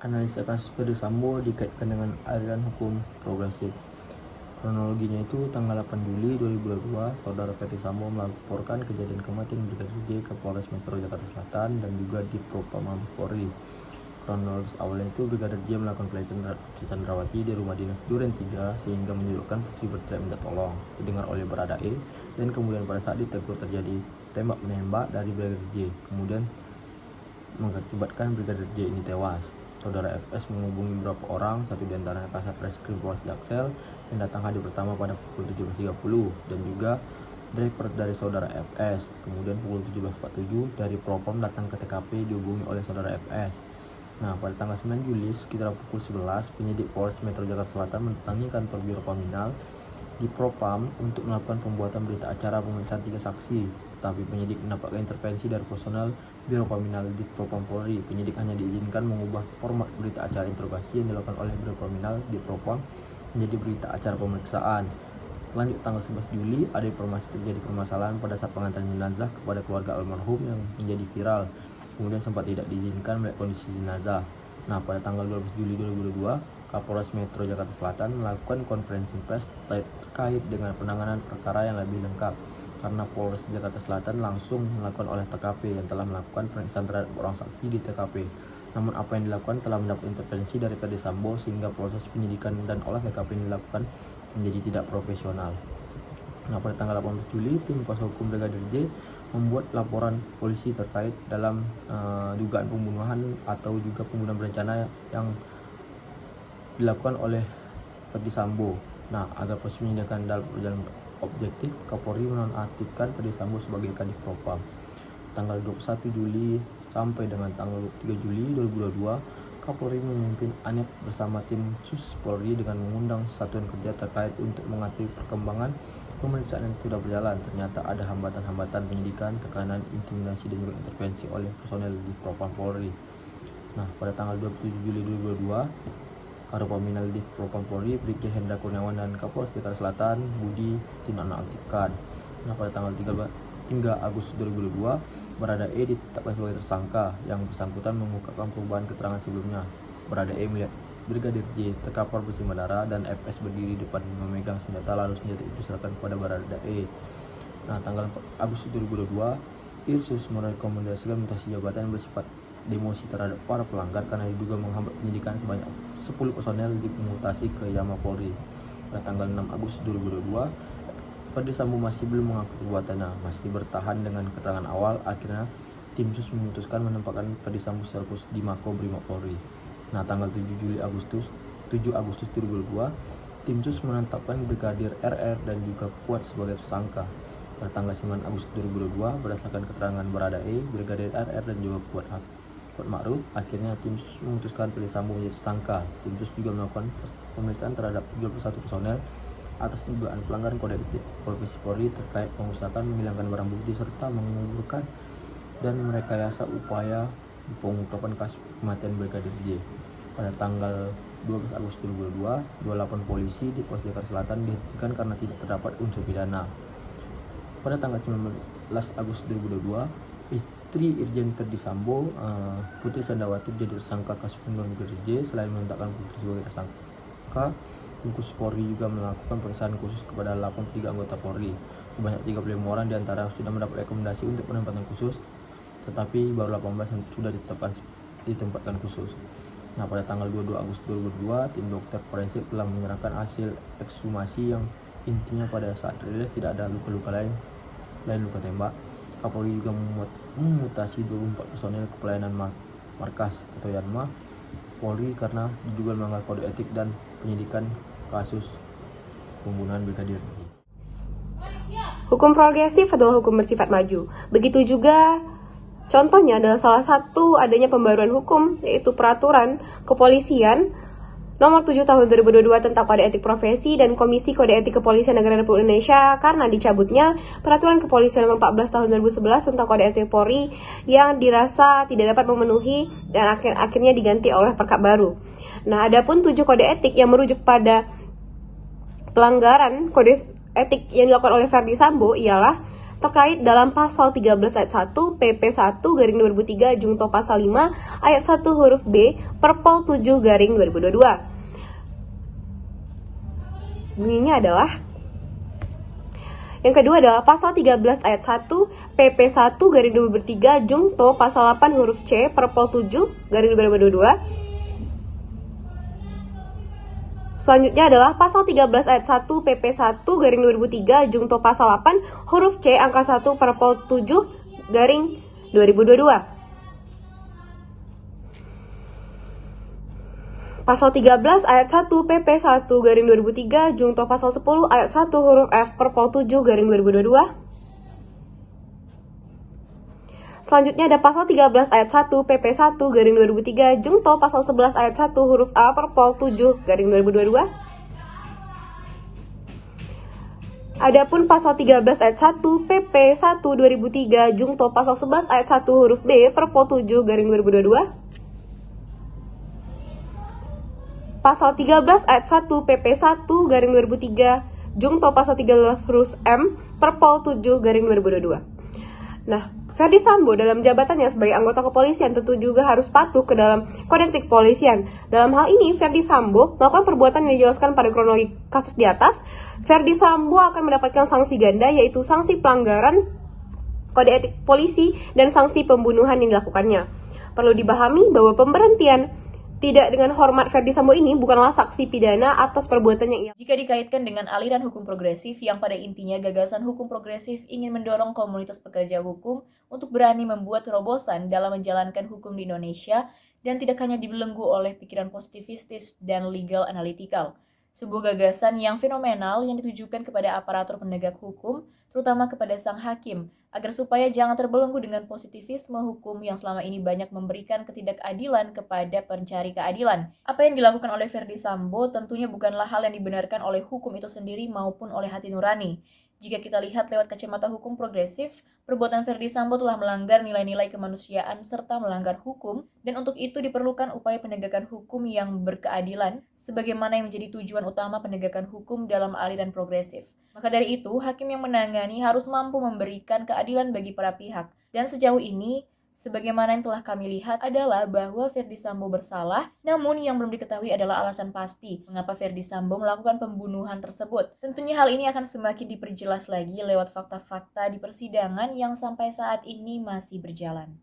Analisa kasus Ferdy Sambo dikaitkan dengan aliran hukum progresif. Kronologinya itu tanggal 8 Juli 2022, saudara Ferdy Sambo melaporkan kejadian kematian Brigadir J ke Polres Metro Jakarta Selatan dan juga di Propam Mabes Polri. Kronologis awalnya itu Brigadir J melakukan pelecehan Putri Chandrawati di rumah dinas Duren 3 sehingga menyebabkan Putri berteriak minta tolong, didengar oleh Baradae, dan kemudian pada saat ditegur terjadi tembak menembak dari Brigadir J, kemudian mengakibatkan Brigadir J ini tewas. Saudara FS menghubungi beberapa orang, satu diantaranya Kasat Reskrim Polres Jaksel yang datang hadir pertama pada pukul 17.30 dan juga driver dari saudara FS. Kemudian pukul 17.47 dari Propam datang ke TKP dihubungi oleh saudara FS. Nah, pada tanggal 9 Juli sekitar pukul 11, penyidik Polres Metro Jakarta Selatan mendatangi kantor Biro Paminal di Propam untuk melakukan pembuatan berita acara pemeriksaan 3 saksi. Tapi penyidik mendapatkan intervensi dari personel Biro Paminal di Propam Polri. Penyidik hanya diizinkan mengubah format berita acara interogasi yang dilakukan oleh Biro Paminal di Propam menjadi berita acara pemeriksaan. Lanjut tanggal 11 Juli, ada informasi terjadi permasalahan pada saat pengantaran jenazah kepada keluarga almarhum yang menjadi viral. Kemudian sempat tidak diizinkan melihat kondisi jenazah. Nah, pada tanggal 12 Juli 2022, Kapolres Metro Jakarta Selatan melakukan konferensi pers terkait dengan penanganan perkara yang lebih lengkap karena Polres Jakarta Selatan langsung melakukan olah TKP yang telah melakukan pemeriksaan terhadap orang saksi di TKP. Namun apa yang dilakukan telah mendapat intervensi dari Ferdy Sambo sehingga proses penyidikan dan olah TKP yang dilakukan menjadi tidak profesional. Nah, pada tanggal 18 Juli, tim kuasa hukum Brigadir J membuat laporan polisi terkait dalam dugaan pembunuhan atau juga pembunuhan berencana yang dilakukan oleh Ferdy Sambo. Nah, agar proses penyidikan dalam berjalan objektif, Kapolri menonaktifkan Ferdy Sambo sebagai Kadif Propam. Tanggal 21 Juli sampai dengan tanggal 3 Juli 2022, Kapolri memimpin ANEP bersama tim Sus Polri dengan mengundang satuan kerja terkait untuk mengatur perkembangan pemeriksaan yang sudah berjalan. Ternyata ada hambatan-hambatan penyidikan, tekanan, intimidasi, dan juga intervensi oleh personel di Propam Polri. Nah, pada tanggal 27 Juli 2022, Karo Paminal di Propam Polri, Brigjen Hendra Kurniawan dan Kapolres Jakarta Selatan, Budi, dinonaktifkan. Nah, pada tanggal 3 Agustus 2022, Baradae ditetapkan sebagai tersangka. Yang bersangkutan mengungkapkan perubahan keterangan sebelumnya. Baradae melihat Brigadir J terkapar bersimbah darah dan FS berdiri depan memegang senjata, lalu senjata itu diserahkan kepada Baradae. Nah, tanggal 4 Agustus 2022, Irsus merekomendasikan mutasi jabatan yang bersifat demosi terhadap para pelanggar karena diduga menghambat penyidikan sebanyak 10 personel dimutasi ke Yama Polri. Pada tanggal 6 Agustus 2022, Ferdy Sambo masih belum mengaku perbuatannya, masih bertahan dengan keterangan awal. Akhirnya tim sus memutuskan menempatkan Ferdy Sambo secara khusus di Mako Brimob Polri. Nah, tanggal 7 Agustus 2022, tim sus menetapkan Brigadir RR dan juga Kuat sebagai tersangka. Pada tanggal 9 Agustus 2022, berdasarkan keterangan Baradae, Brigadir RR dan juga Kuat Ma'ruf, akhirnya tim sus memutuskan Ferdy Sambo menjadi tersangka. Tim sus juga melakukan pemeriksaan terhadap 31 personel atas dugaan pelanggaran kode etik profesi Polri terkait pengusahaan, menghilangkan barang bukti, serta menguburkan dan merekayasa upaya pengungkapan kasus kematian Brigadir J. Pada tanggal 12 Agustus 2022, 28 polisi di Polres Jakarta Selatan dihentikan karena tidak terdapat unsur pidana. Pada tanggal 19 Agustus 2022, istri Irjen Ferdy Sambo, Putri Chandrawati, jadi tersangka kasus pembunuhan Brigadir J. Selain menetapkan Putri sebagai tersangka, tim khusus Polri juga melakukan pemeriksaan khusus kepada 83 anggota Polri. Sebanyak 35 orang diantara sudah mendapat rekomendasi untuk penempatan khusus, tetapi baru 18 yang sudah ditempatkan khusus. Nah, pada tanggal 22 Agustus 2022, tim dokter forensik telah menyerahkan hasil ekshumasi yang intinya pada saat rilis tidak ada luka-luka lain luka tembak. Kapolri juga memutasi 24 personel kepelayanan markas atau Yanma Polri karena diduga melanggar kode etik dan penyidikan kasus pembunuhan Brigadir J. Hukum progresif adalah hukum bersifat maju. Begitu juga contohnya adalah salah satu adanya pembaruan hukum, yaitu peraturan kepolisian nomor 7 tahun 2022 tentang kode etik profesi dan Komisi Kode Etik Kepolisian Negara Republik Indonesia karena dicabutnya peraturan kepolisian nomor 14 tahun 2011 tentang kode etik Polri yang dirasa tidak dapat memenuhi dan akhirnya diganti oleh perkap baru. Nah, adapun 7 kode etik yang merujuk pada pelanggaran kode etik yang dilakukan oleh Ferdy Sambo ialah terkait dalam pasal 13 ayat 1 PP 1 garing 2003 jungto pasal 5 ayat 1 huruf B Perpol 7 garing 2022. Bunyinya adalah yang kedua adalah pasal 13 ayat 1 PP 1 garing 2003 jungto pasal 8 huruf C Perpol 7 garing 2022. Selanjutnya adalah pasal 13 ayat 1 PP 1 garing 2003 jungto pasal 8 huruf C angka 1 Perpol 7 garing 2022. Pasal 13 ayat 1 PP 1 garing 2003 jungto pasal 10 ayat 1 huruf F Perpol 7 garing 2022. Selanjutnya ada pasal 13 ayat 1 PP 1 garing 2003 jungto pasal 11 ayat 1 huruf A Perpol 7 garing 2022. Adapun pasal 13 ayat 1 PP 1 2003 jungto pasal 11 ayat 1 huruf B Perpol 7 garing 2022. Pasal 13 ayat 1 PP 1 garing 2003 jungto pasal 13 huruf M Perpol 7 garing 2022. Nah, Ferdy Sambo dalam jabatannya sebagai anggota kepolisian tentu juga harus patuh ke dalam kode etik kepolisian. Dalam hal ini, Ferdy Sambo melakukan perbuatan yang dijelaskan pada kronologi kasus di atas. Ferdy Sambo akan mendapatkan sanksi ganda, yaitu sanksi pelanggaran kode etik polisi dan sanksi pembunuhan yang dilakukannya. Perlu dipahami bahwa pemberhentian tidak dengan hormat Ferdy Sambo ini bukanlah saksi pidana atas perbuatan yang ia. Jika dikaitkan dengan aliran hukum progresif yang pada intinya gagasan hukum progresif ingin mendorong komunitas pekerja hukum untuk berani membuat terobosan dalam menjalankan hukum di Indonesia dan tidak hanya dibelenggu oleh pikiran positivistis dan legal analytical. Sebuah gagasan yang fenomenal yang ditujukan kepada aparatur penegak hukum, terutama kepada sang hakim, agar supaya jangan terbelenggu dengan positivisme hukum yang selama ini banyak memberikan ketidakadilan kepada pencari keadilan. Apa yang dilakukan oleh Ferdy Sambo tentunya bukanlah hal yang dibenarkan oleh hukum itu sendiri maupun oleh hati nurani. Jika kita lihat lewat kacamata hukum progresif, perbuatan Ferdy Sambo telah melanggar nilai-nilai kemanusiaan serta melanggar hukum, dan untuk itu diperlukan upaya penegakan hukum yang berkeadilan, sebagaimana yang menjadi tujuan utama penegakan hukum dalam aliran progresif. Maka dari itu, hakim yang menangani harus mampu memberikan keadilan bagi para pihak. Dan sejauh ini, sebagaimana yang telah kami lihat adalah bahwa Ferdy Sambo bersalah, namun yang belum diketahui adalah alasan pasti mengapa Ferdy Sambo melakukan pembunuhan tersebut. Tentunya hal ini akan semakin diperjelas lagi lewat fakta-fakta di persidangan yang sampai saat ini masih berjalan.